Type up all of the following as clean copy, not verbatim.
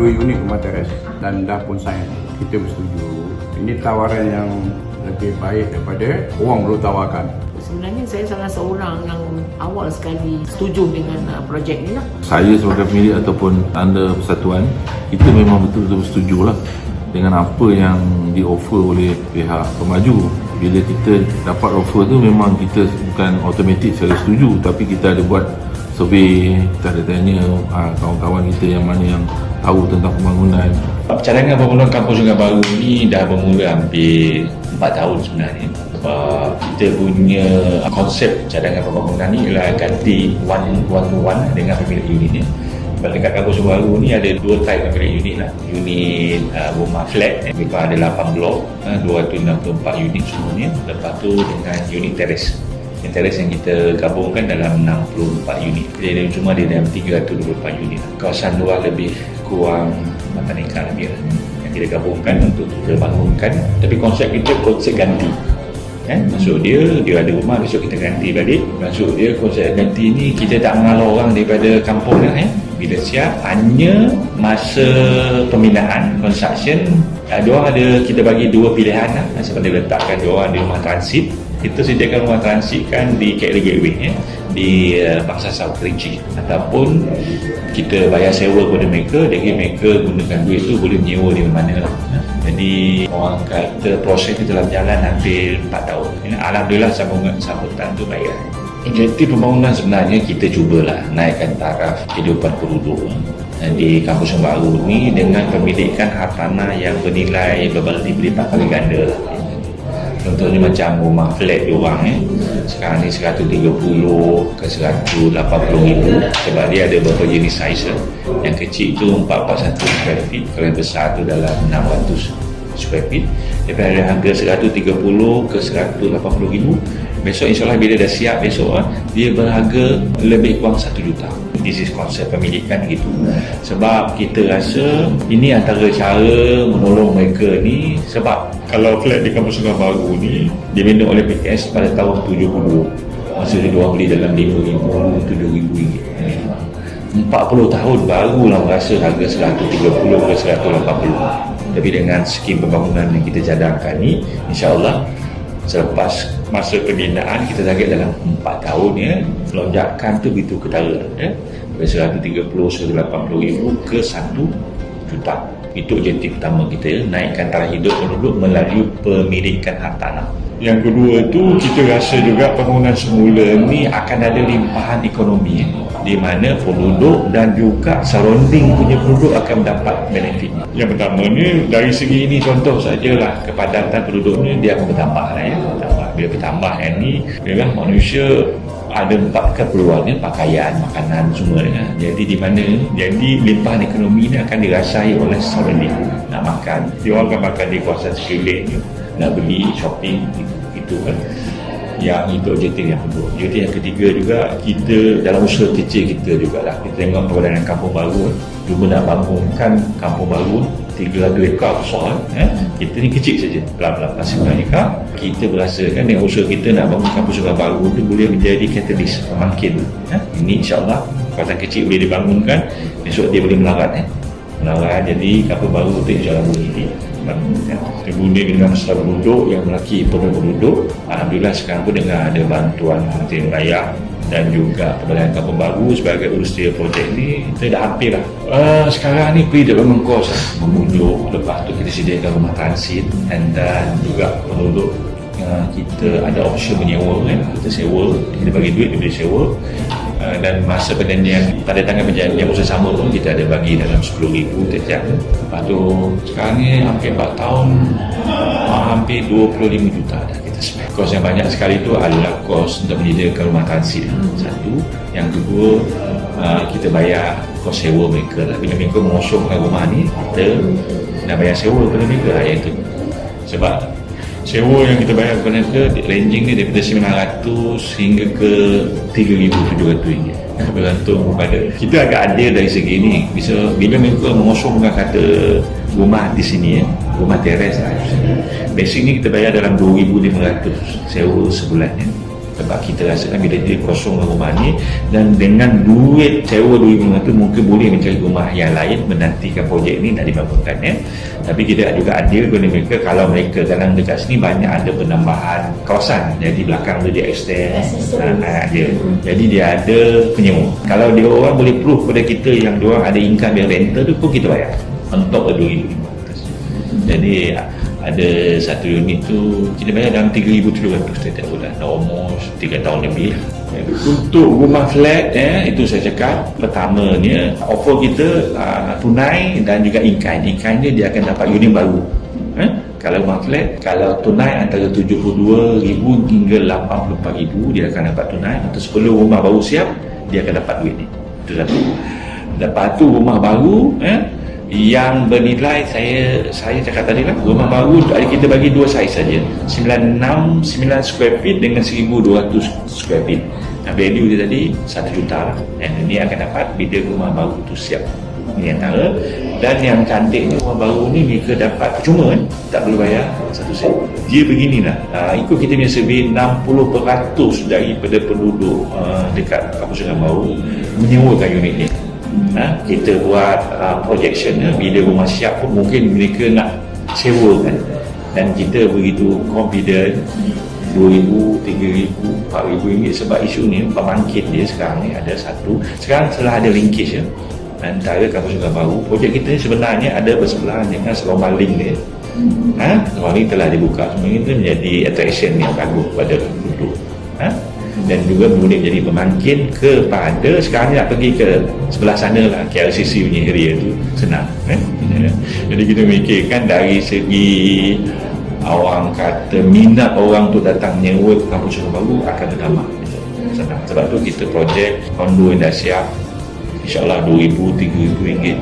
unit rumah teres dan dah pun sign. Kita bersetuju. Ini tawaran yang lebih baik daripada orang belum tawarkan. Sebenarnya saya salah seorang yang awal sekali setuju dengan projek ni lah. Saya sebagai pemilik ataupun anda persatuan, kita memang betul-betul setuju lah dengan apa yang di-offer oleh pihak pemaju. Bila kita dapat offer tu memang kita bukan automatik secara setuju, tapi kita ada buat survey, kita ada tanya kawan-kawan kita yang mana yang tahu tentang pembangunan. Cadangan pembangunan Kampung Sungai Baru ni dah bermula hampir 4 tahun sebenarnya. Sebab kita punya konsep cadangan pembangunan ni ialah ganti one-to-one dengan pemilik unitnya. Sebab dekat Kampung Sungai Baru ni ada 2 type pemilik unit lah. Unit rumah flat, lebih kurang ada 8 blok, 264 unit semuanya. Lepas tu dengan unit teres. Yang teres yang kita gabungkan dalam 64 unit. Jadi cuma dia dalam 324 unit. Kawasan luar lebih kurang 8 ekar lebih lah yang kita gabungkan untuk kita bangunkan. Tapi konsep kita konsep ganti. Maksud dia ada rumah, besok kita ganti balik. Maksud dia konsep ganti ni kita tak mengalau orang daripada kampung dah. Bila siap, hanya masa pembinaan, construction, diorang ada, kita bagi 2 pilihan lah. Sebab dia letakkan diorang di rumah transit. Kita sediakan rumah transit kan di KL Gateway di Bangsasau Kerinci, ataupun kita bayar sewa kepada mereka, jadi mereka gunakan duit tu boleh menyewa di mana. Jadi orang kata proses itu dalam jalan hampir 4 tahun. Alhamdulillah sambutan tu baik. Objektif pembangunan sebenarnya kita cubalah naikkan taraf kehidupan penduduk di Kampung Sungai Baru ni dengan pemilikan hartanah yang bernilai berlipat kali ganda lah. Contohnya macam rumah flat diorang sekarang ni 130 ke 180 ribu, sebab dia ada beberapa jenis size. Yang kecil tu 441 square feet, kalau yang besar tu dalam 600 square feet. Daripada harga 130 ke 180 ribu, besok insyaAllah bila dah siap besok dia berharga lebih kurang 1 juta. This is konsep pemilikan gitu. Sebab kita rasa ini antara cara menolong mereka ni. Sebab kalau flat di Kampung Sungai Baru ni dibina oleh PKS pada tahun 70, masa dia diorang beli dalam 5,000, 7,000 ringgit. 40 tahun barulah merasa harga 130 ke 180. Tapi dengan skim pembangunan yang kita cadangkan ni, insyaAllah selepas masa pembinaan kita target dalam 4 tahun lonjakan tu begitu ketara dari 130, 180 ribu ke 1 juta. Itu objektif pertama kita, naikkan taraf hidup penduduk melalui pemilikan hartanah. Yang kedua tu kita rasa juga pembangunan semula ni akan ada limpahan ekonomi di mana penduduk dan juga surrounding punya penduduk akan mendapat benefit. Yang pertama ni dari segi ini contoh sajalah, kepadatan penduduk ni dia akan bertambah lah Bila bertambah ni memang manusia ada 4 keperluannya, pakaian, makanan semua jadi di mana limpahan ekonomi ni akan dirasai oleh surrounding. Nak makan, dia orang akan makan di kawasan sekeliling, nak beli, shopping, itu kan. Yang itu objektif yang kedua. Objektif yang ketiga juga, kita dalam usaha kecil kita jugalah, kita tengok kepada Kampung Baru, cuba nak bangunkan Kampung Baru 300 ekar besar. Kita ni kecil saja, pelan-pelan 9 ekar. Kita berasakan dengan usaha kita nak bangun Kampung Sungai Baru tu boleh menjadi catalyst, pembangkit. Ini insyaAllah kawasan kecil boleh dibangunkan, besok dia boleh melarat. Jadi Kampung Baru tu insyaAllah boleh dibangunkan. Terguna dengan besar penduduk yang melaki penuh penduduk. Alhamdulillah sekarang pun dengan ada bantuan Kementerian Raya dan juga Kebadan Kampung Baru sebagai urusan projek ni, kita dah hampir lah. Sekarang ni pre-development cost memunjuk, lepas tu kita sediakan rumah transit dan juga penduduk kita ada option menyewa kita sewa, kita bagi duit, dia boleh sewa. Dan masa perjanjian, tanda tangan perjanjian bersama pun kita ada bagi dalam 10,000 setiap. Lepas tu sekarang ni hampir 4 tahun, hampir 25 juta dah kita spend. Kos yang banyak sekali tu adalah kos untuk menyediakan rumah transit, satu. Yang kedua, kita bayar kos sewa mereka lah. Bila mereka mengosongkan rumah ni, kita nak bayar sewa kepada mereka lah, iaitu sebab sewa yang kita bayar kepada mereka ranging ni daripada 900 hingga ke 3,700 ringgit. Bergantung kepada kita agak adil dari segi ni. Bila mereka mengosongkan kata rumah di sini rumah teres lah, basic ni kita bayar dalam 2,500 sewa sebulan Sebab kita rasakan bila dia kosong rumah ni, dan dengan duit sewa 2,500 mungkin boleh mencari rumah yang lain menantikan projek ni nak dibangunkan ya. Tapi kita juga adil kepada mereka, kalau mereka kadang dekat sini banyak ada penambahan kawasan, jadi belakang tu dia extend dia. Jadi dia ada penyewa. Kalau dia orang boleh proof kepada kita yang dia orang ada income yang rental tu pun kita bayar on top of 2,500. Jadi ada satu unit tu kita bayar dalam 3,700 setiap bulan, almost 3 tahun lebih lah. Untuk rumah flat itu saya cakap pertamanya offer kita tunai dan juga in-kind dia akan dapat unit baru. Kalau rumah flat, kalau tunai antara 72,000 hingga 84,000 dia akan dapat tunai. Atau sebelum rumah baru siap dia akan dapat duit ni. Itu satu. Lepas tu rumah baru yang bernilai, saya cakap tadi lah, rumah baru kita bagi dua saiz saja, 96 square feet dengan 1,200 square feet. Value dia tadi 1 juta lah. Dan ini akan dapat bila rumah baru tu siap. Ini antara. Dan yang cantiknya rumah baru ni mereka dapat cuma tak perlu bayar 1 sen. Dia beginilah, ikut kita punya survey, 60% daripada penduduk dekat Kampung Sungai Baru menyewakan unit ni. Kita buat projection bila rumah siap pun mungkin mereka nak sewakan, dan kita begitu confident 2,000, 3,000, 4,000 ringgit. Sebab isu ni pembangkit dia sekarang ni ada satu, sekarang telah ada linkage antara Kampung Sungai Baru. Projek kita ni sebenarnya ada bersebelahan dengan Selomar Link dia. Selomar Link telah dibuka, semua itu menjadi attraction yang bagus kepada penduduk. Dan juga boleh menjadi pembangkit kepada sekarang ni nak pergi ke sebelah sana lah, KLCC punya area tu senang. Jadi kita fikirkan dari segi orang kata minat orang tu datang nyewa ke Kampung Sungai Baru akan bertambah senang. Sebab tu kita projek kondo yang dah siap, insyaAllah 2,000, 3,000 ringgit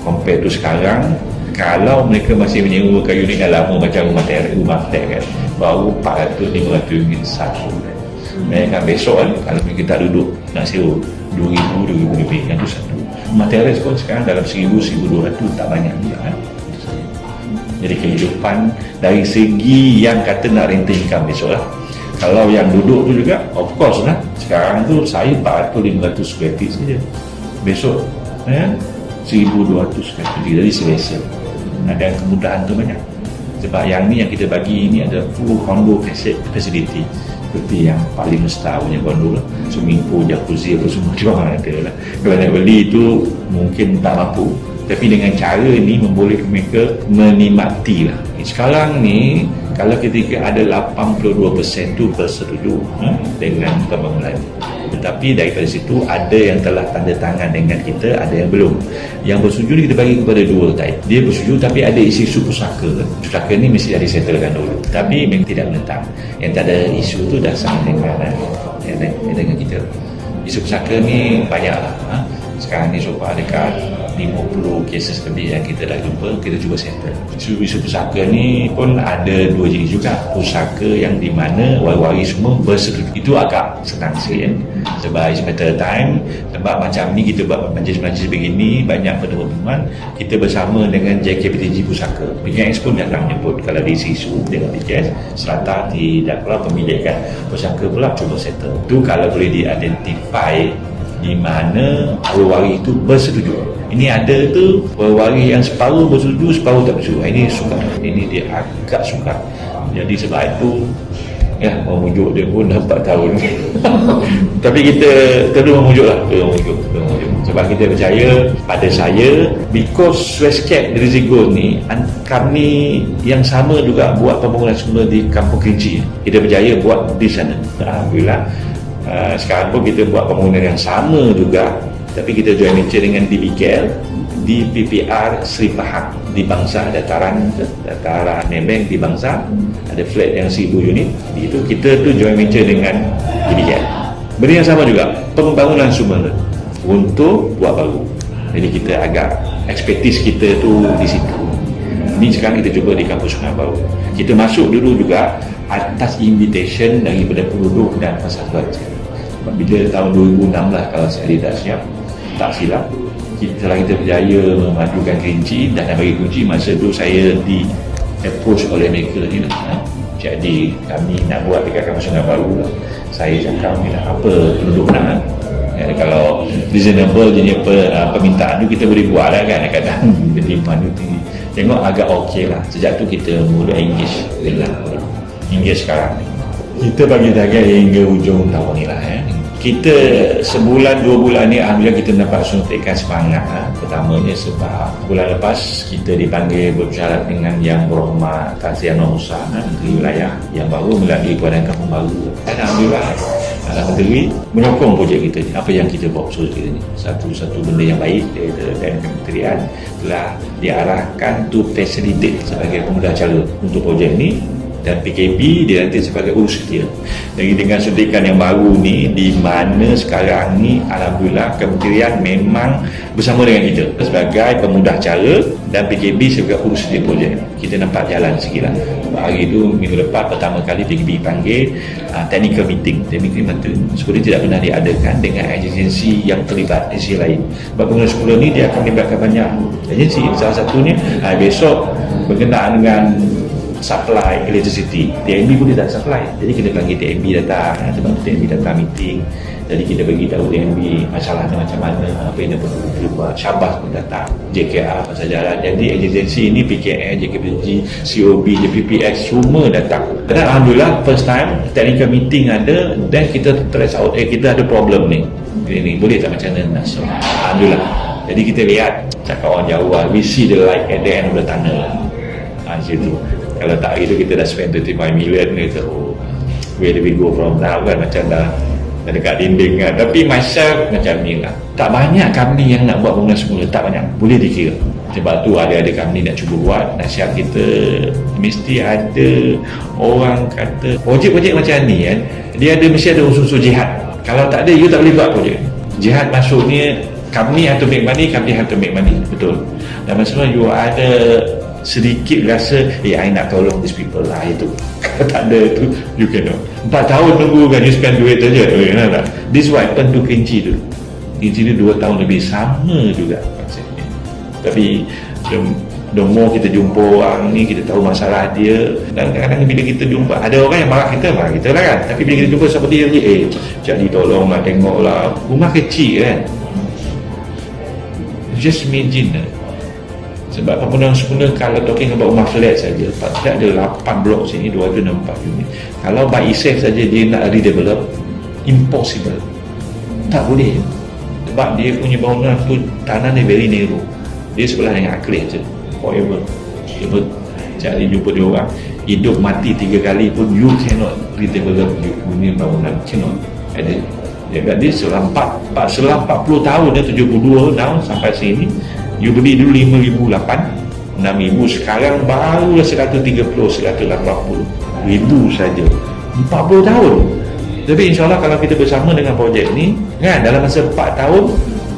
compare tu sekarang. Kalau mereka masih menyewakan unit yang lama macam rumah flat kan, baru 400, 500 ringgit satu. Mereka besok kalau mereka tak duduk nak sewa 2,000, 2,000 lebih, yang tu satu. Rumah teres pun sekarang dalam 1,000, 1,200 tak banyak juga Jadi kehidupan dari segi yang kata nak rental income besok lah. Kalau yang duduk tu juga of course lah, sekarang tu saya 400, 500 square feet saja, besok 1,200 square feet, jadi selesa. Ada kemudahan tu banyak. Sebab yang ni yang kita bagi ni ada full condo facility, seperti yang paling mustahil punya condo lah, swimming pool, jacuzzi apa semua dia orang ada lah. Kalau nak beli tu mungkin tak mampu, tapi dengan cara ni membolehkan mereka menikmati lah. Sekarang ni kalau ketika ada 82% tu bersetuju dengan pembangunan, tetapi daripada situ ada yang telah tanda tangan dengan kita, ada yang belum. Yang bersetuju ni kita bagi kepada dua type. Dia bersetuju tapi ada isu pusaka. Pusaka ni mesti ada disettlekan dulu, tapi memang tidak menentang. Yang tak ada isu tu dah sama dengan kita. Isu pusaka ni banyak lah. Sekarang ni so far dekat 50 cases lebih yang kita dah jumpa, kita cuba settle. Isu pusaka ni pun ada dua jenis juga. Pusaka yang di mana waris-waris semua bersetuju, itu agak senang sikit sebab it's better time. Sebab macam ni kita buat majlis-majlis begini, banyak pertemuan, kita bersama dengan JKPTG Pusaka. PKS pun datang menyebut kalau di isu dengan PKS serata tidak pula pemilikan pusaka pula cuba settle. Itu kalau boleh di-identify di mana waris itu bersetuju. Ini ada tu waris yang separuh bersetuju, separuh tak bersetuju. Ini sukar, ini dia agak sukar. Jadi sebab itu memujuk dia pun dah 4 tahun. Tapi kita terus memujuk lah, memujuk. Sebab kita percaya pada saya, because Westgate Rizigos ni kami yang sama juga buat pembangunan semula di Kampung Kerinci. Kita berjaya buat di sana. Alhamdulillah. Sekarang pun kita buat pembangunan yang sama juga, tapi kita joint venture dengan DBKL di PPR Seri Pahang di Bangsa, dataran Nebeng di Bangsa, ada flat yang 1,000 unit. Itu kita tu joint venture dengan DBKL. Benda yang sama juga, pembangunan semula untuk buat baru. Jadi kita agak expertise kita tu di situ. Ini sekarang kita cuba di Kampung Sungai Baru. Kita masuk dulu juga atas invitation daripada penduduk dan persatuan. Bila tahun 2006 lah kalau saya tidak siap, tak silap, setelah kita berjaya memajukan Kerinci dan bagi kunci, masa tu saya di approach oleh mereka ni lah, jadi kami nak buat dekat kampus Sungai Baru. Saya cakap ni lah, apa penduduk nak. Kalau reasonable jenis permintaan tu kita boleh buat lah kan, kadang demand tu tinggi. Tengok agak okey lah. Sejak tu kita mula engage sekarang ni. Kita bagi target hingga hujung tahun ni lah. Kita sebulan 2 bulan ni alhamdulillah kita dapat suntikan semangat. Pertamanya sebab bulan lepas kita dipanggil bersyarat dengan Yang Berhormat Tan Sri Anwar Musa, Menteri Wilayah yang baru melalui Badan Kampung Baru. Dan alhamdulillah Menteri menyokong projek kita ni. Apa yang kita buat usul kita ni, satu benda yang baik dari kementerian telah diarahkan to facilitate sebagai pemudah cara untuk projek ni, dan PKP dia nanti sebagai urus setia. Jadi dengan suntikan yang baru ni, di mana sekarang ni alhamdulillah kementerian memang bersama dengan kita sebagai pemudah cara dan PKP sebagai urus setia projek. Kita nampak jalan sikit lah. Hari tu minggu lepas pertama kali PKP panggil technical meeting sekolah tidak pernah diadakan dengan agensi yang terlibat, agensi lain. Sebab pengguna sekolah ni dia akan melibatkan banyak agensi. Salah satunya besok berkenaan dengan supply electricity. TNB pun dia tak supply, jadi kita panggil TNB datang. Sebab TNB datang meeting, jadi kita bagi tahu TNB masalahnya macam mana, apa yang perlu dibuat. Syabas pun datang, JKR pasal jalan. Jadi agensi ini PKN, JKPG, COB, JPPX semua datang. Dan alhamdulillah first time technical meeting ada, dan kita trace out kita ada problem ni boleh tak macam mana nak solve. Alhamdulillah. Jadi kita lihat, cakap orang Jawa, we see the light at the end of the tunnel. Situ. Kalau tak itu kita dah spend 35 million gitu. Where do we go from now kan, macam dah dekat dinding kan. Tapi myself macam ni lah, tak banyak company yang nak buat bangunan semula, tak banyak, boleh dikira. Sebab tu ada company nak cuba buat. Nasihat kita mesti ada orang kata projek-projek macam ni kan, dia mesti ada unsur-unsur jihad. Kalau tak ada, you tak boleh buat projek. Jihad maksudnya company have to make money, company have to make money, betul. Dan maksudnya you ada sedikit rasa I nak tolong these people lah, itu kalau tak ada tu you cannot. 4 tahun tunggu kan, you spend duit saja. This what happened to Kenji tu. Kenji tu 2 tahun lebih, sama juga konsepnya. Tapi the more kita jumpa orang ni, kita tahu masalah dia. Dan kadang-kadang bila kita jumpa, ada orang yang marah kita lah kan. Tapi bila kita jumpa siapa dia, jadi tolonglah, tengoklah, rumah kecil kan, just imagine lah. Sebab pembangunan semula, kalau talking about rumah flat saja, flat ada 8 blok sini, 264 unit. Kalau by itself saja dia nak redevelop, impossible, tak boleh. Sebab dia punya bangunan tu tanah ni very narrow, dia sebelah dengan Akhlih je, forever. Cari jumpa dia orang hidup mati 3 kali pun you cannot redevelop you punya bangunan, cannot ada. Dia selama 40 tahun, 72 tahun sampai sini. You beli dulu 5,008, 6,000, sekarang baru 130, 180 ribu saja, 40 tahun. Tapi insyaAllah kalau kita bersama dengan projek ni kan, dalam masa 4 tahun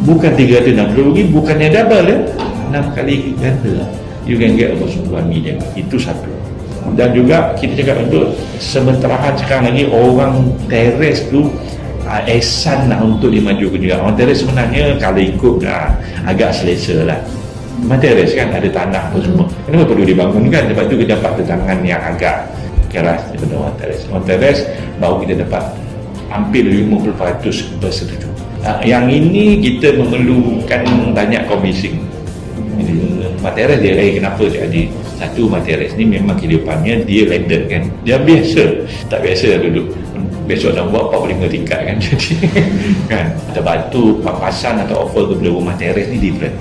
bukan 360 ribu, bukannya double 6 kali ganda, you can get about 9 million. Itu satu. Dan juga kita cakap untuk sementara sekarang lagi orang teres tu ehsan nak untuk dimajukan juga. Orang teres sebenarnya kalau ikut agak selesa lah. Memang teres kan ada tanah tu semua, kenapa perlu dibangunkan? Sebab tu kita dapat tetangan yang agak keras daripada orang teres. Orang teres baru kita dapat hampir 50% bersetuju. Yang ini kita memerlukan banyak convincing. Materes dia kenapa jadi satu, materes ni memang kehidupannya dia landed kan, dia biasa, tak biasa duduk besok nak buat 45 tingkat kan. Jadi kan ada batu papasan atau offer kepada rumah teres ni different.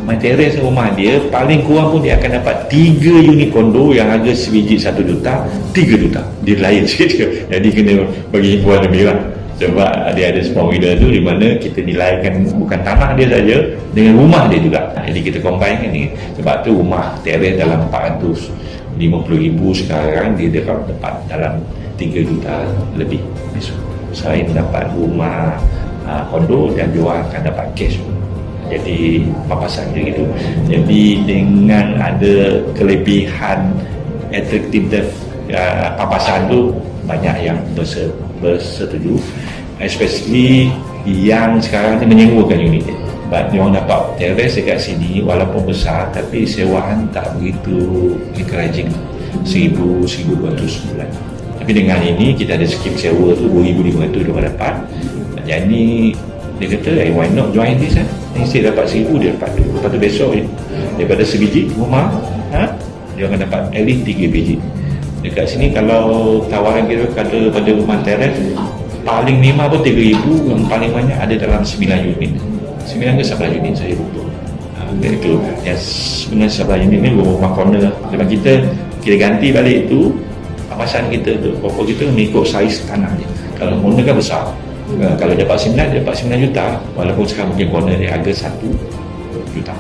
Rumah teres rumah dia paling kurang pun dia akan dapat 3 unit kondo yang harga sebiji 1 juta, 3 juta, dia lain sikit. Jadi kena bagi hiburan lebih lah. Sebab dia ada small winner tu di mana kita nilaikan bukan tanah dia saja, dengan rumah dia juga. Jadi kita combine kan ni. Sebab tu rumah teres dalam 450,000 sekarang dia dapat dalam 3 juta lebih. Selain dapat rumah kondo, dan juga akan dapat cash. Jadi papasan dia gitu. Jadi dengan ada kelebihan attractive papasan tu, banyak yang bersetuju, especially yang sekarang ni menyewakan unit dia. Sebab dia orang dapat teres dekat sini walaupun besar, tapi sewaan tak begitu encouraging. 1,200 sebulan. Tapi dengan ini kita ada skim sewa tu 2,500 dia dapat. Jadi dia kata, why not join this Instead dapat 1,000 dia dapat 2. Lepas tu besok daripada sebiji rumah dia akan dapat at least 3 biji. Dekat sini kalau tawaran kita pada rumah teres paling minimal pun 3,000, yang paling banyak ada dalam 9 unit. 9 ke 11 unit saya lupa. Dan itu yang sebenarnya 11 unit ni rumah corner. Sebab kita ganti balik tu kawasan kita tu, pokok kita mengikut saiz tanah dia. Kalau corner kan besar. Kalau dapat 9 juta, walaupun sekarang mungkin corner dia harga 1 juta.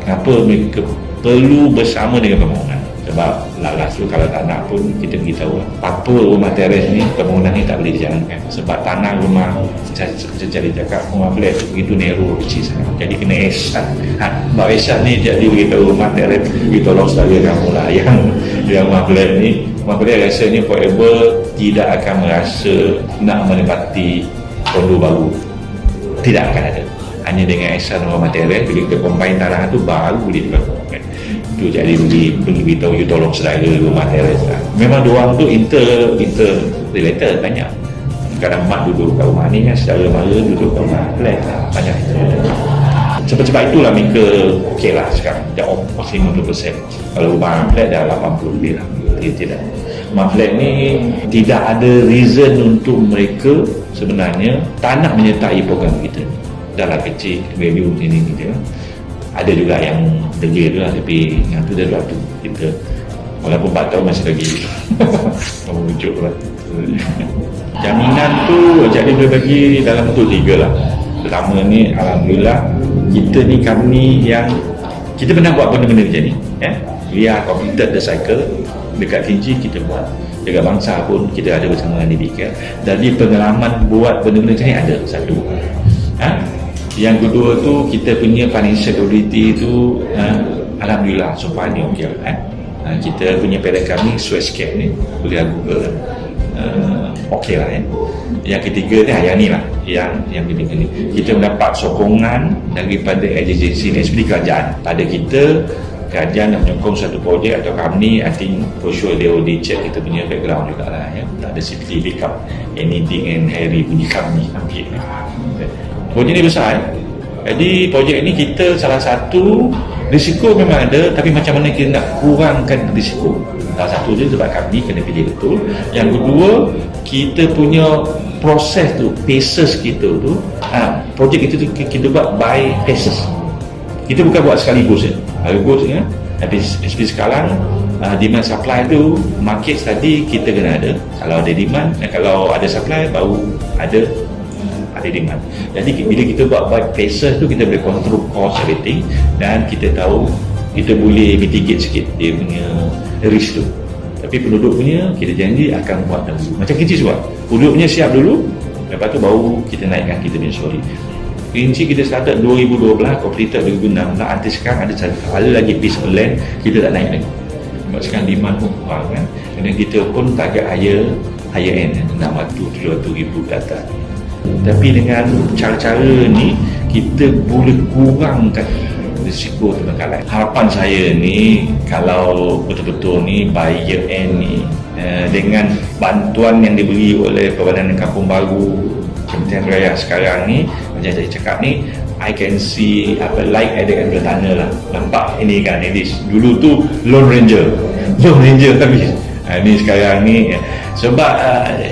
Kenapa mereka perlu bersama dengan pembangunan? Sebab lalas tu kalau tak nak pun kita beritahu apa rumah teres ni, pembangunan ni tak boleh dijalankan. Sebab tanah rumah, saya cari cakap rumah flat tu begitu narrow, kecil sangat. Jadi kena esan. Mbak Esan ni jadi beritahu rumah teres, tolong saudara kamu lah yang rumah flat ni. Rumah flat rasanya forever tidak akan merasa nak menempati kondo baru. Tidak akan ada. Hanya dengan esan rumah teres, bila kita combine tanah tu baru boleh dilakukan. Itu jadi beritahu you tolong saudara rumah teres lah. Memang diorang tu interrelated banyak. Kadang mak duduk kat rumah ni kan, saudara mara duduk kat rumah flat lah. Banyak interrelated. Sebab itulah mereka okey lah sekarang. Dah almost 50%. Kalau rumah flat dah 80 lebih lah. Tidak. Rumah flat ni tidak ada reason untuk mereka sebenarnya tak nak menyertai program kita. Dah lah kecil value sini kita. Ada juga yang degil tu lah, tapi yang tu dah tu kita walaupun 4 tahun masih lagi merujuk lah. Jaminan tu jadi boleh bagi dalam bentuk 3 lah. Pertama ni alhamdulillah kami yang kita pernah buat benda-benda macam ni we are completed the cycle. Dekat Fiji kita buat, dekat bangsa pun kita ada bersama dengan DBK. Jadi pengalaman buat benda-benda macam ni ada satu. Yang kedua tu kita punya financial ability tu alhamdulillah so far ni okey lah. Kita punya parent kami Swisscap ni boleh Google okey lah. Yang ketiga ni yang ni lah, yang ketiga ni kita mendapat sokongan daripada agensi ni seperti kerajaan pada kita. Kerajaan nak menyokong satu projek atau kami, I think for sure they already check kita punya background juga lah tak ada simply pick up anything and Harry punya kami ambil. Projek ni besar jadi projek ni kita salah satu risiko memang ada, tapi macam mana kita nak kurangkan risiko. Salah satu je sebab kami kena pilih betul. Yang kedua kita punya proses tu, phases kita tu projek kita tu kita buat by phases. Kita bukan buat sekaligus sekaligus tapi sekarang demand supply tu market tadi kita kena ada. Kalau ada demand dan kalau ada supply baru ada demand. Jadi bila kita buat by phases tu kita boleh control cost everything dan kita tahu kita boleh mitigate sikit dia punya risk tu. Tapi penduduk punya kita janji akan buat dahulu. Macam Kerinci sebab penduduk punya siap dulu, lepas tu baru kita naikkan kita punya story. Kerinci kita started 2012, completed 2016, nanti sekarang ada lagi piece of land kita tak naik lagi. Sebab sekarang demand pun kurang kan. Dan kita pun target higher end 600-700 ke atas. Tapi dengan cara-cara ni kita boleh kurangkan risiko terbengkalai. Harapan saya ni kalau betul-betul ni by year end ni dengan bantuan yang diberi oleh Perbanan Kampung Baru, Kementerian Raya sekarang ni, macam saya cakap ni, I can see light at the end of the tunnel lah. Nampak ini kan, ini dulu tu Lone Ranger habis. Ni sekarang ni sebab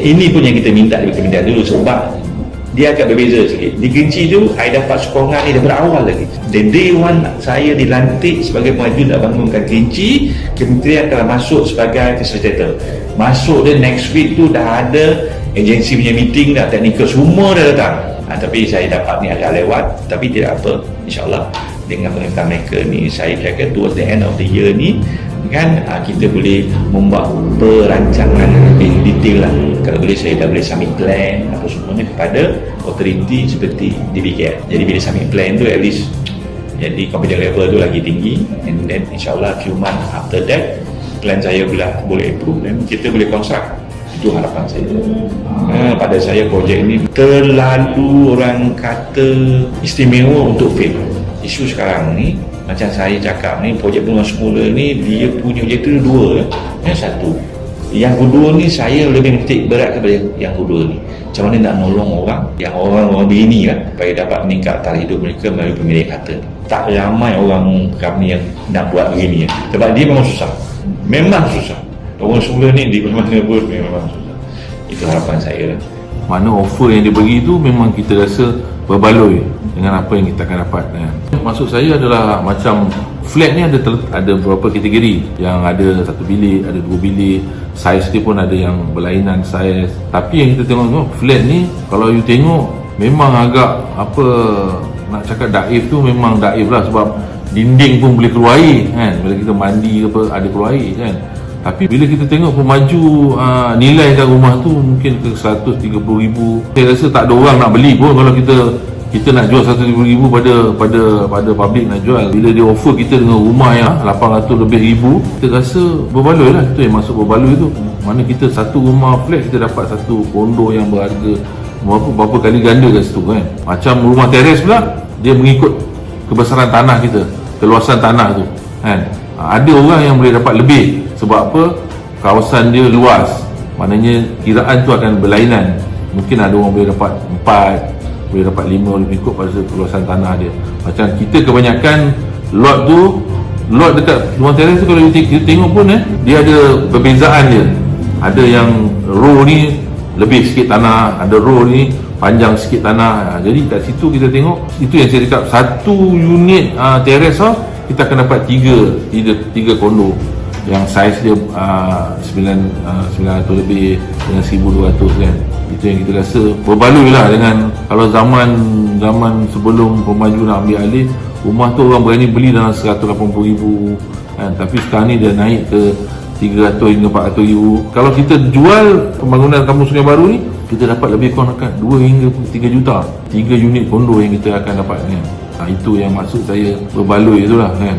ini pun yang kita minta dari Kementerian dulu, sebab dia agak berbeza sikit. Di Kerinci tu I dapat sokongan ni daripada awal lagi. The day one saya dilantik sebagai pengajuan nak bangunkan Kerinci, Kementerian telah masuk sebagai facilitator. Masuk dia next week tu dah ada agensi punya meeting dah, teknikal semua dah datang. Tapi saya dapat ni agak lewat, tapi tidak apa, insyaAllah dengan pengenalan mereka ni saya kira towards the end of the year ni kan kita boleh membuat perancangan lebih detail lah. Kalau boleh saya dah boleh submit plan apa semuanya kepada authority seperti DBK. Jadi bila submit plan tu at least jadi confidence level tu lagi tinggi, and then insyaAllah few months after that plan saya boleh approve dan kita boleh construct. Itu harapan saya. Pada saya projek ini terlalu orang kata istimewa untuk fail. Isu sekarang ni Macam saya cakap ni, projek Bunga Semula ni dia punya objektif dua. Yang satu, yang kedua ni saya lebih menitik berat kepada yang kedua ni, macam mana nak nolong orang yang orang begini kan, supaya dapat meningkat taraf hidup mereka melalui pemilik harta. Tak ramai orang kami yang nak buat begini ya. Sebab dia memang susah, memang susah. Orang semula ni di mana pun memang susah. Itu harapan saya lah. Mana offer yang dia bagi tu memang kita rasa berbaloi dengan apa yang kita akan dapat kan. Maksud saya adalah macam flat ni ada beberapa kategori, yang ada satu bilik, ada dua bilik, saiz dia pun ada yang berlainan saiz. Tapi yang kita tengok flat ni, kalau you tengok memang agak apa nak cakap daif tu, memang daif lah, sebab dinding pun boleh keluar air kan, bila kita mandi ke apa ada keluar air kan. Tapi bila kita tengok pemaju nilai kat rumah tu mungkin ke 130,000, saya rasa tak ada orang nak beli pun kalau kita nak jual 130,000 pada public nak jual. Bila dia offer kita dengan rumah yang 800 lebih ribu, kita rasa berbaloi lah. Itu yang masuk berbaloi tu. Mana kita satu rumah flat kita dapat satu kondo yang berharga berapa kali ganda kat situ kan. Macam rumah teres pula, dia mengikut kebesaran tanah kita, keluasan tanah tu kan. Ada orang yang boleh dapat lebih. Sebab apa? Kawasan dia luas, maknanya kiraan tu akan berlainan. Mungkin ada orang boleh dapat 4, boleh dapat 5, lebih ikut pada keluasan tanah dia. Macam kita kebanyakan lot dekat rumah teres tu, kalau kita tengok pun dia ada perbezaan dia. Ada yang row ni lebih sikit tanah, ada row ni panjang sikit tanah. Jadi kat situ kita tengok, itu yang saya cakap, satu unit teres kita akan dapat 3 kondo yang saiz dia 900 lebih dengan 1,200 kan. Itu yang kita rasa berbaloi lah dengan kalau zaman sebelum pemaju nak ambil alih, rumah tu orang berani beli dalam 180,000 kan. Tapi sekarang ni dia naik ke 300 hingga 400,000. Kalau kita jual pembangunan Kampung Sungai Baru ni, kita dapat lebih kurang dekat 2 hingga 3 juta, 3 unit kondo yang kita akan dapat kan. Itu yang maksud saya berbaloi itulah kan.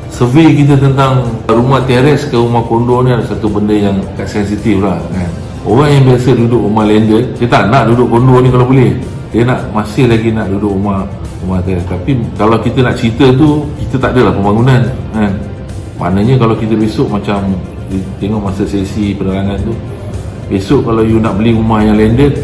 Survey kita tentang rumah teres ke rumah kondo ni ada satu benda yang sensitif lah kan. Orang yang biasa duduk rumah landed, dia tak nak duduk kondo ni kalau boleh. Dia masih lagi nak duduk rumah teres. Tapi kalau kita nak cerita tu, kita tak adalah pembangunan kan. Maknanya kalau kita besok macam tengok masa sesi penerangan tu, besok kalau you nak beli rumah yang landed,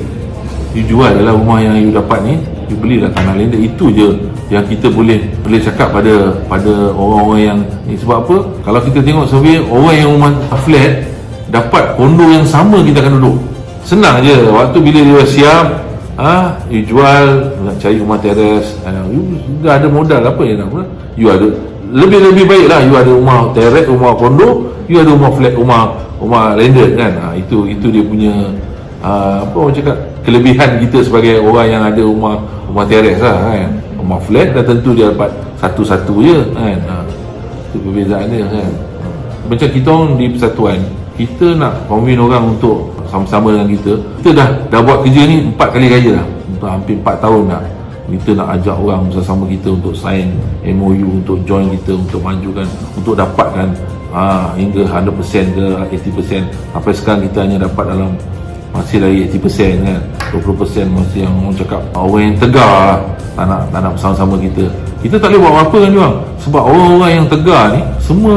you jual adalah rumah yang you dapat ni, you belilah tanah landed. Itu je yang kita boleh cakap pada orang-orang yang ni. Sebab apa? Kalau kita tengok survey, orang yang rumah flat dapat kondo yang sama kita akan duduk. Senang je. Waktu bila dia siap, you jual, nak cari rumah teres, you dah ada modal apa yang nak buat. You ada lebih baik lah, you ada rumah teres, rumah kondo, you ada rumah flat, rumah landed kan. Itu dia punya apa orang cakap, kelebihan kita sebagai orang yang ada rumah teres lah kan. Rumah flat dah tentu dia dapat satu-satu je kan. Itu perbezaan dia kan. Macam kita orang di persatuan, kita nak convince orang untuk sama-sama dengan kita dah buat kerja ni 4 kali raya dah, untuk hampir 4 tahun dah. Kita nak ajak orang bersama kita untuk sign MOU, untuk join kita, untuk majukan, untuk dapatkan hingga 100% ke 80%. Sampai sekarang kita hanya dapat dalam masih lagi 80% kan. 20% masih yang orang cakap orang yang tegar lah, tak nak bersama-sama kita. Kita tak boleh buat apa-apa kan dia. Sebab orang-orang yang tegar ni semua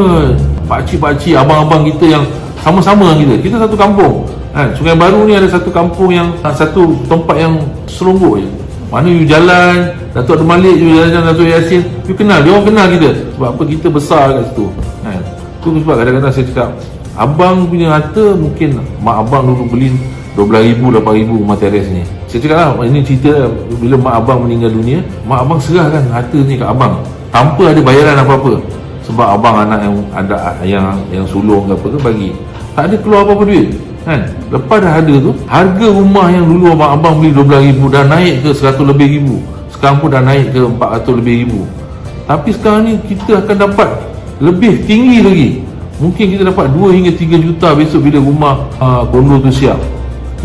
pakcik-pakcik, abang-abang kita yang sama-sama dengan kita. Kita satu kampung kan. Sungai Baru ni ada satu kampung yang satu tempat yang seronggok je. Mana you jalan Datuk Abdul Malik, you jalan Datuk Yasin, you kenal, dia orang kenal kita. Sebab apa? Kita besar kat situ kan. Itu sebab kadang-kadang saya cakap, abang punya harta mungkin mak abang dulu beli 12,000, 8,000 rumah teres ni. Saya cakap lah, ini cerita bila mak abang meninggal dunia, mak abang serahkan harta ni kat abang tanpa ada bayaran apa-apa. Sebab abang anak yang ada yang sulung ke apa ke bagi, tak ada keluar apa-apa duit kan. Lepas dah ada tu, harga rumah yang dulu mak abang beli 12,000 dah naik ke 100 lebih ribu. Sekarang pun dah naik ke 400 lebih ribu. Tapi sekarang ni kita akan dapat lebih tinggi lagi. Mungkin kita dapat 2 hingga 3 juta besok bila rumah kondo tu siap.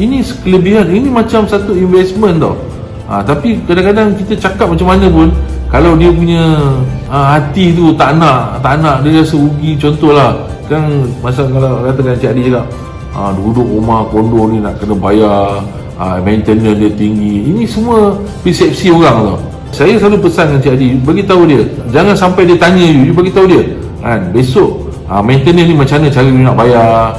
Ini kelebihan, ini macam satu investment tau. Tapi kadang-kadang kita cakap macam mana pun, kalau dia punya hati tu tak nak, dia rasa rugi. Contohlah kan, masa kalau katakan Cik Adi cakap duduk rumah kondo ni nak kena bayar, maintenance dia tinggi. Ini semua persepsi orang tau. Saya selalu pesan dengan Cik Adi, bagi tahu dia, jangan sampai dia tanya you bagi tahu dia kan, besok maintenance ni macam mana cara you nak bayar,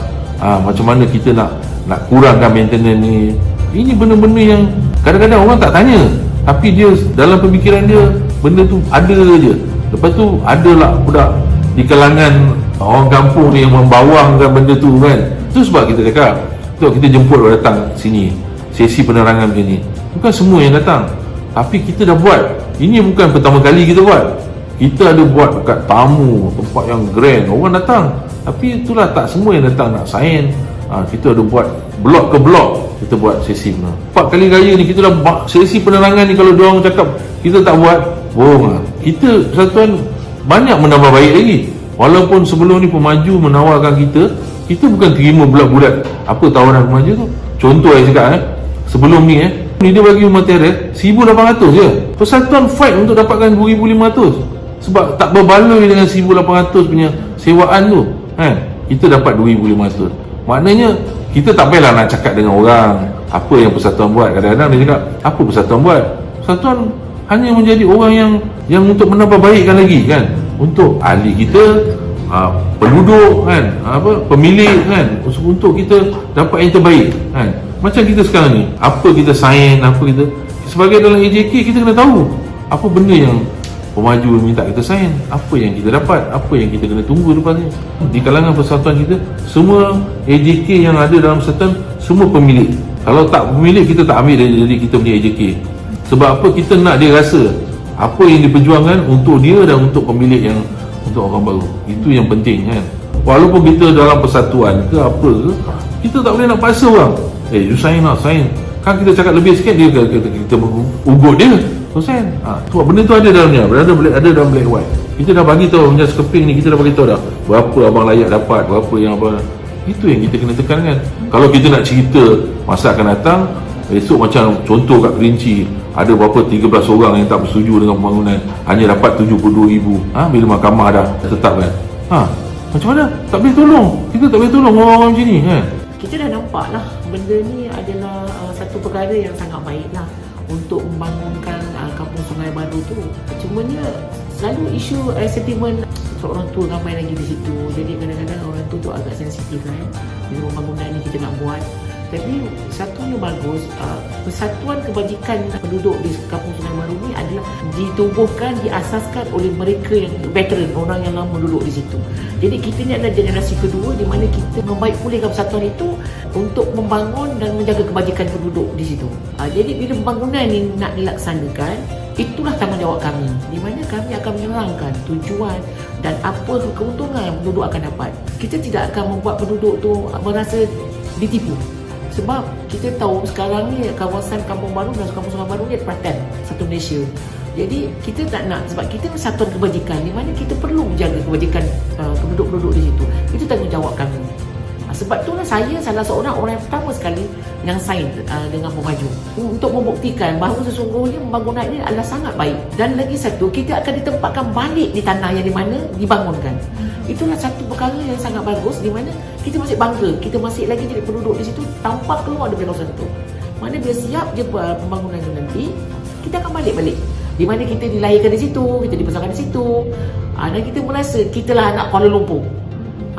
macam mana kita nak kurangkan maintenance ni. Ini benda-benda yang kadang-kadang orang tak tanya, tapi dia dalam pemikiran dia benda tu ada je. Lepas tu adalah budak di kalangan orang kampung ni yang membawangkan benda tu kan. Itu sebab kita cakap, tu kita jemput orang datang sini sesi penerangan macam ni. Bukan semua yang datang, tapi kita dah buat. Ini bukan pertama kali kita buat. Kita ada buat dekat tamu, tempat yang grand, orang datang. Tapi itulah tak semua yang datang nak sign. Kita ada buat blok ke blok, kita buat sesi penerangan. 4 kali raya ni kita dah sesi penerangan ni. Kalau diorang cakap kita tak buat, bohong lah. Kita persatuan banyak menambah baik lagi. Walaupun sebelum ni pemaju menawarkan kita bukan terima bulat-bulat apa tawaran pemaju tu. Contoh saya cakap sebelum ni dia bagi material 1,800 je. Persatuan fight untuk dapatkan 2,500 sebab tak berbaloi dengan 1,800 punya sewaan tu kan. Kita dapat 2,500. Maknanya kita tak payahlah nak cakap dengan orang apa yang persatuan buat. Kadang-kadang dia cakap apa persatuan buat. Persatuan hanya menjadi orang yang untuk menambah baikkan lagi kan, untuk ahli kita, penduduk kan, pemilik kan, untuk kita dapat yang terbaik kan. Macam kita sekarang ni, apa kita sign, apa kita sebagai dalam AJK, kita kena tahu apa benda yang pemaju minta kita sign, apa yang kita dapat, apa yang kita kena tunggu lepas ni. Di kalangan persatuan kita, semua AJK yang ada dalam persatuan semua pemilik. Kalau tak pemilik, kita tak ambil jadi kita punya AJK. Sebab apa? Kita nak dia rasa apa yang diperjuangkan untuk dia dan untuk pemilik yang untuk orang baru. Itu yang penting kan. Walaupun kita dalam persatuan ke apa ke, kita tak boleh nak paksa orang. You sign lah, sign. Kan kita cakap lebih sikit, dia kita ugut dia. So sign. Tu benda tu ada dalamnya, ada dalam black white. Kita dah bagi tahu macam sekeping ni, kita dah bagi tahu dah berapa abang layak dapat, berapa yang abang. Itu yang kita kena tekankan. Kalau kita nak cerita masa akan datang, esok macam contoh kat Kerinci, ada berapa 13 orang yang tak bersetuju dengan pembangunan, hanya dapat 72,000. Bila mahkamah dah tetapkan. Macam mana? Tak boleh tolong. Kita tak boleh tolong orang-orang macam ni kan. Kita dah nampak lah benda ni adalah satu perkara yang sangat baik lah untuk membangunkan kampung Sungai Baru tu. Cumanya selalu isu sentimen orang tu ramai lagi di situ, jadi kadang-kadang orang tu agak sensitif kan. Bila pembangunan ni kita nak buat, tapi satunya bagus, Persatuan Kebajikan Penduduk di Kampung Sungai Baru ni adalah ditubuhkan, diasaskan oleh mereka yang veteran, orang yang lama duduk di situ. Jadi kita ni adalah generasi kedua di mana kita membaik pulihkan persatuan itu untuk membangun dan menjaga kebajikan penduduk di situ. Jadi bila pembangunan ni nak dilaksanakan, itulah tanggungjawab kami, di mana kami akan menerangkan tujuan dan apa keuntungan yang penduduk akan dapat. Kita tidak akan membuat penduduk tu merasa ditipu. Sebab kita tahu sekarang ni kawasan Kampung Baru dan Kampung Sungai Baru ni ada perhatian satu Malaysia. Jadi kita tak nak, sebab kita persatuan kebajikan di mana kita perlu menjaga kebajikan penduduk-penduduk di situ. Itu tanggungjawab kami. Sebab itulah saya salah seorang orang yang pertama sekali yang sign dengan pemaju untuk membuktikan bahawa sesungguhnya pembangunan ini adalah sangat baik. Dan lagi satu, kita akan ditempatkan balik di tanah yang di mana dibangunkan. Itulah satu perkara yang sangat bagus di mana kita masih bangga, kita masih lagi jadi penduduk di situ tanpa keluar dari kawasan itu. Mana bila siap je pembangunan itu nanti, kita akan balik-balik. Di mana kita dilahirkan di situ, kita dibesarkan di situ, dan kita merasa kitalah anak Kuala Lumpur.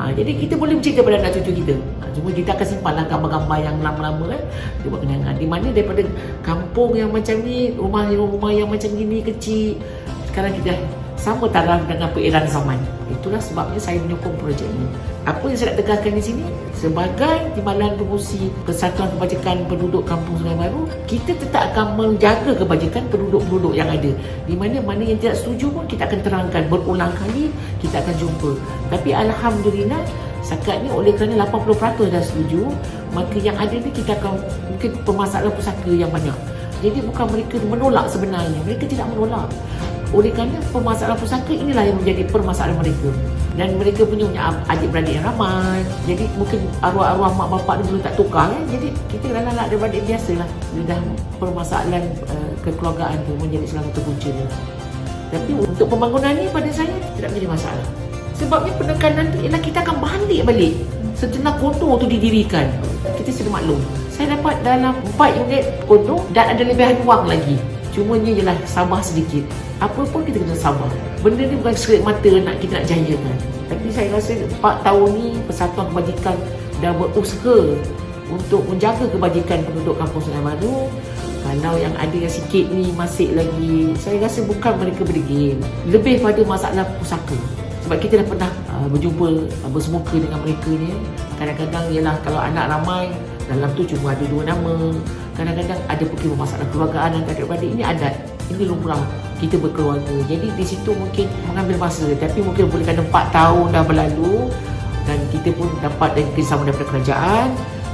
Jadi kita boleh bercerita pada anak cucu kita. Cuma kita akan simpanlah gambar-gambar yang lama-lama kita buat kenangan. Di mana daripada kampung yang macam ni, rumah yang macam gini kecil, sekarang kita sama taraf dengan peredaran zaman. Itulah sebabnya saya menyokong projek ini. Apa yang saya nak tegaskan di sini, sebagai Timbalan Pengurusi Persatuan Kebajikan Penduduk Kampung Sungai Baru, kita tetap akan menjaga kebajikan penduduk-penduduk yang ada. Di mana yang tidak setuju pun kita akan terangkan berulang kali, kita akan jumpa. Tapi alhamdulillah setakat ni oleh kerana 80% dah setuju, maka yang ada ni kita akan mungkin permasalahan pusaka yang banyak. Jadi bukan mereka menolak sebenarnya, mereka tidak menolak. Oleh kerana permasalahan pusaka inilah yang menjadi permasalahan mereka. Dan mereka punya adik-beradik yang ramai. Jadi mungkin arwah-arwah mak bapak ni belum tak tukar kan. Jadi kita adalah adik-beradik biasalah. Dah permasalahan kekeluargaan tu menjadi salah satu punca dia. Tapi untuk pembangunan ni pada saya tidak menjadi masalah. Sebabnya penekanan tu ialah kita akan balik setelah kondo tu didirikan. Kita sudah maklum. Saya dapat dalam 4 unit kondo dan ada lebihan wang lagi. Cumanya ialah sabar sedikit. Apa pun kita kena sabar. Benda ni bukan sekret mata kita nak jayakan. Tapi saya rasa 4 tahun ni Persatuan Kebajikan dah berusaha untuk menjaga kebajikan penduduk Kampung Sungai Baru. Kalau yang ada yang sikit ni masih lagi, saya rasa bukan mereka berdegil, lebih pada masalah pusaka. Sebab kita dah pernah berjumpa, bersemuka dengan mereka ni. Kadang-kadang ialah kalau anak ramai, dalam tu cuma ada 2 nama. Kadang-kadang ada mungkin masalah keluargaan antara adik-beradik. Ini adat, ini lumrah kita berkeluarga. Jadi di situ mungkin mengambil masa. Tapi mungkin boleh kena 4 tahun dah berlalu dan kita pun dapat dari kerjasama daripada kerajaan.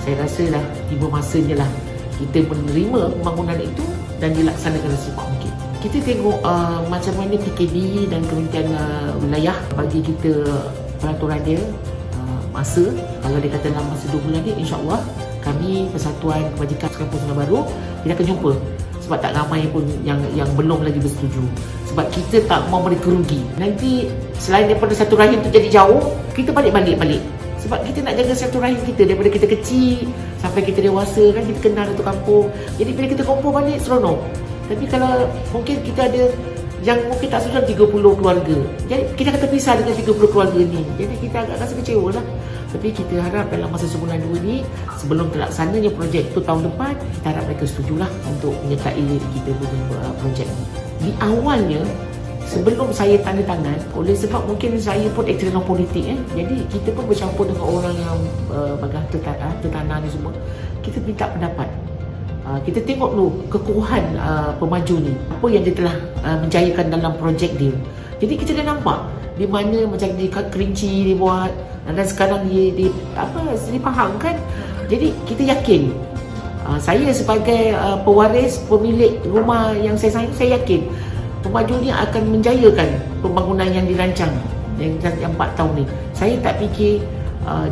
Saya rasa dah tiba masanya lah kita menerima pembangunan itu dan dilaksanakan secepat mungkin. Kita tengok macam mana PKB dan Kementerian Wilayah bagi kita peraturan dia masa. Kalau dia kata dalam masa 2 bulan ni, insyaAllah kami Persatuan Kebajikan Kampung Sungai Baru kita akan jumpa. Sebab tak ramai pun yang belum lagi bersetuju. Sebab kita tak mahu mereka rugi. Nanti selain daripada satu rahim tu jadi jauh, kita balik. Sebab kita nak jaga satu rahim kita daripada kita kecil sampai kita dewasa kan, kita kenal satu kampung. Jadi bila kita kumpul balik seronok. Tapi kalau mungkin kita ada yang mungkin tak sudah 30 keluarga, jadi kita akan terpisah dengan 30 keluarga ni. Jadi kita agak rasa kecewa lah. Tapi kita harap dalam masa sebulan 2 ni, sebelum terlaksananya projek tu tahun depan, kita harap mereka setujulah untuk menyertai kita punya projek ni. Di awalnya, sebelum saya tanda tangan, oleh sebab mungkin saya pun aktif dalam politik jadi kita pun bercampur dengan orang yang bagai tertanah ni semua. Kita minta pendapat. Kita tengok dulu kekuatan pemaju ni, apa yang dia telah menjayakan dalam projek dia. Jadi kita dah nampak di mana macam di Kerinci dia buat dan sekarang dipahamkan. Jadi kita yakin, saya sebagai pewaris pemilik rumah yang saya sayang, saya yakin pemaju ni akan menjayakan pembangunan yang dirancang yang 4 tahun ni. Saya tak fikir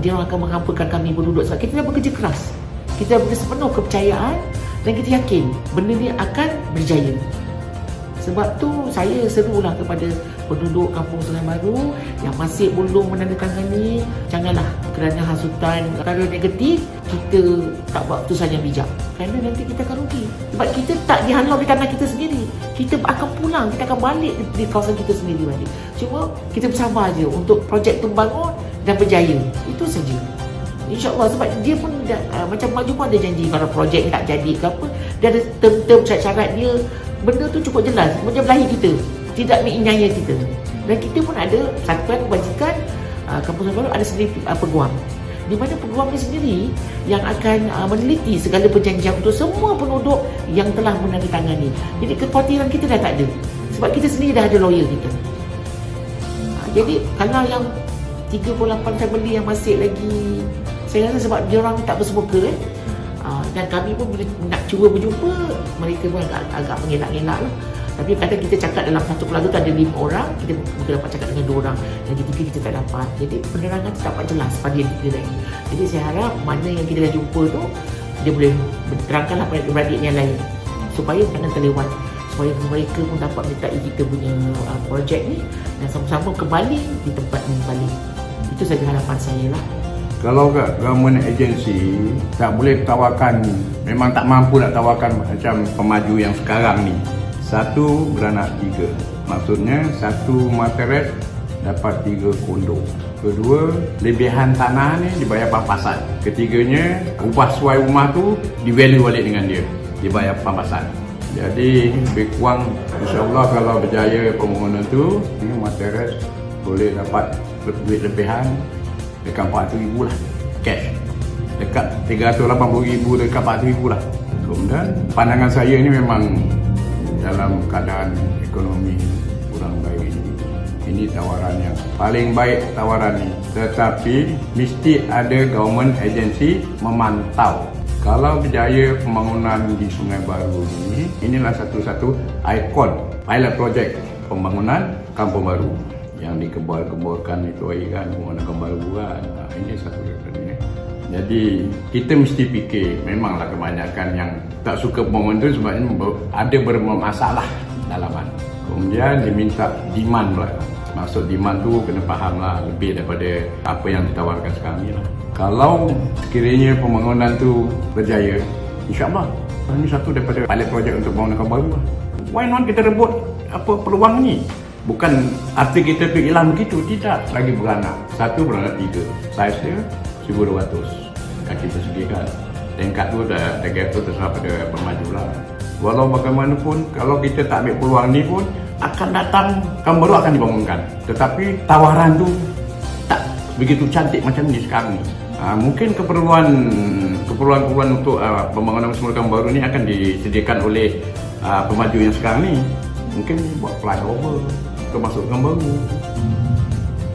dia orang akan menghampakan kami berduduk sebab kita dah bekerja keras. Kita ada sepenuh kepercayaan dan kita yakin benda ni akan berjaya. Sebab tu saya serulah kepada penduduk Kampung Sungai Baru yang masih belum menandatangani, janganlah kerana hasutan perkara negatif kita tak buat keputusan yang bijak. Kerana nanti kita akan rugi. Sebab kita tak dihalau di tanah kita sendiri. Kita akan pulang, kita akan balik di kawasan kita sendiri balik. Cuma kita bersabar je untuk projek tu bangun dan berjaya. Itu saja. InsyaAllah sebab dia pun macam maju pun ada janji kalau projek ni tak jadi ke apa, dia ada term-term syarat-syarat dia. Benda tu cukup jelas macam belahi kita, tidak menginyaya kita. Dan kita pun ada Persatuan Kebajikan Kampung Sungai Baru ada sendiri peguam, di mana peguam ni sendiri yang akan meneliti segala perjanjian untuk semua penduduk yang telah menandatangani. Jadi kekhawatiran kita dah tak ada sebab kita sendiri dah ada lawyer kita. Jadi kalau yang 38 family yang masih lagi, saya rasa sebab dia orang tak bersemuka dan kami pun bila nak cuba berjumpa, mereka pun agak mengelak-ngelak lah. Tapi kadang kita cakap dalam satu keluarga tu ada 5 orang, kita mungkin dapat cakap dengan 2 orang, dan ketiga kita tak dapat. Jadi penerangan tu dapat jelas pada yang 3 lagi. Jadi saya harap mana yang kita dah jumpa tu, dia boleh terangkanlah pada adik-beradik yang lain supaya jangan terlewat, supaya mereka pun dapat menyertai kita punya projek ni dan sama-sama kembali di tempat ni balik. Itu saja harapan saya lah. Kalau government agency tak boleh tawarkan, memang tak mampu nak tawarkan macam pemaju yang sekarang ni. 1 beranak 3. Maksudnya 1 materes dapat 3 kondo. Kedua, lebihan tanah ni dibayar pampasan. Ketiganya, ubah suai rumah tu di-value balik dengan dia, dibayar pampasan. Jadi lebih kurang insyaAllah kalau berjaya pembangunan tu, ni materes boleh dapat duit lebihan dekat 400,000 lah cash, dekat 380,000 dekat 400,000 lah. Kemudian pandangan saya ni memang dalam keadaan ekonomi kurang baik ini tawaran yang paling baik tawaran ni, tetapi mesti ada government agency memantau. Kalau berjaya pembangunan di Sungai Baru ini, inilah satu-satu ikon pilot project pembangunan Kampung Baru yang dikebal-kebalkan itu kan pembangunan Kampung Baru kan. Ini satu daripadanya. Jadi kita mesti fikir, memanglah kebanyakan yang tak suka pembangunan itu sebabnya ada bermasalah dalaman. Kemudian diminta demand pula. Maksud demand tu kena faham lah lebih daripada apa yang ditawarkan sekarang ni lah. Kalau sekiranya pembangunan tu berjaya, insyaAllah ini satu daripada pilot projek untuk pembangunan Kampung Baru lah. why not kita rebut peluang ni? Bukan arti kita pergi hilang begitu, tidak. Lagi beranak, satu beranak 3, saiz dia 1200 kaki persegi kan. Tingkat tu dah gap tu terserah pada pemaju lah. Walau bagaimanapun, kalau kita tak ambil peluang ni pun, akan datang kampung baru akan dibangunkan. Tetapi tawaran tu tak begitu cantik macam ni sekarang ni. Mungkin keperluan untuk pembangunan semula kampung baru ni akan disediakan oleh pemaju yang sekarang ni. Mungkin buat flyover ke masuk kampung baru.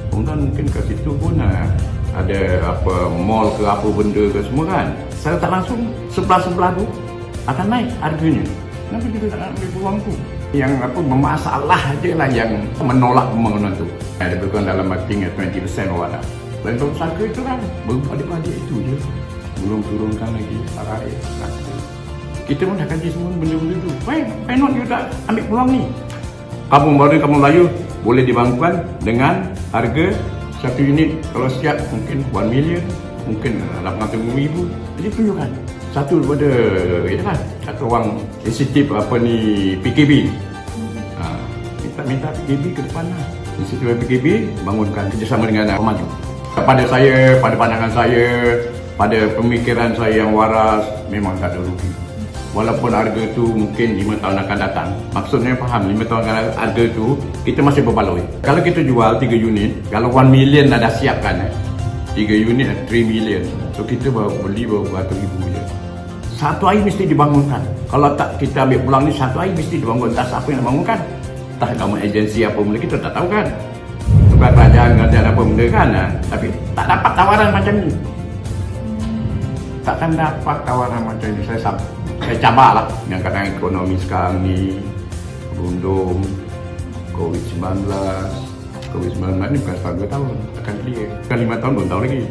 Kemudian mungkin kat situ pun ada mall ke apa benda ke semua kan. Secara tak langsung sebelah-sebelah tu akan naik harganya. Kenapa kita tak nak ambil peluang tu? Yang bermasalah je lah yang menolak pembangunan tu. Lebih kurang dalam marketing 20% awak dah. Dan untuk sangka itu kan baru adik-adik itu je. Belum turunkan lagi para rakyat. Kita pun dah kaji semua benda-benda tu. Why not you tak ambil peluang ni? Kampung baru, kampung Melayu boleh dibangunkan dengan harga satu unit kalau siap mungkin 1 million, mungkin 800,000. Jadi tunjukkan satu daripada satu orang inisiatif PKB. Minta PKB ke depan lah. Inisiatif PKB bangunkan kerjasama dengan pemaju. Pada saya, pada pandangan saya, pada pemikiran saya yang waras, memang tak ada rugi. Walaupun harga tu mungkin 5 tahun akan datang. Maksudnya faham, 5 tahun akan datang, harga tu kita masih berbaloi. Kalau kita jual 3 unit, kalau 1 million dah siapkan 3 unit 3 million. So kita baru beli berapa ribu je. Satu hari mesti dibangunkan. Kalau tak kita ambil peluang ni, satu hari mesti dibangun. Tak siapa yang nak bangunkan. Tak government agency apa benda kita tak tahu kan. Bukan kerajaan apa benda kan. Tapi tak dapat tawaran macam ni. Takkan dapat tawaran macam ni. Saya cabarlah dengan keadaan ekonomi sekarang ni, rundung, COVID-19 ni bukan 2 tahun akan clear, bukan 5 tahun, 2 tahun lagi.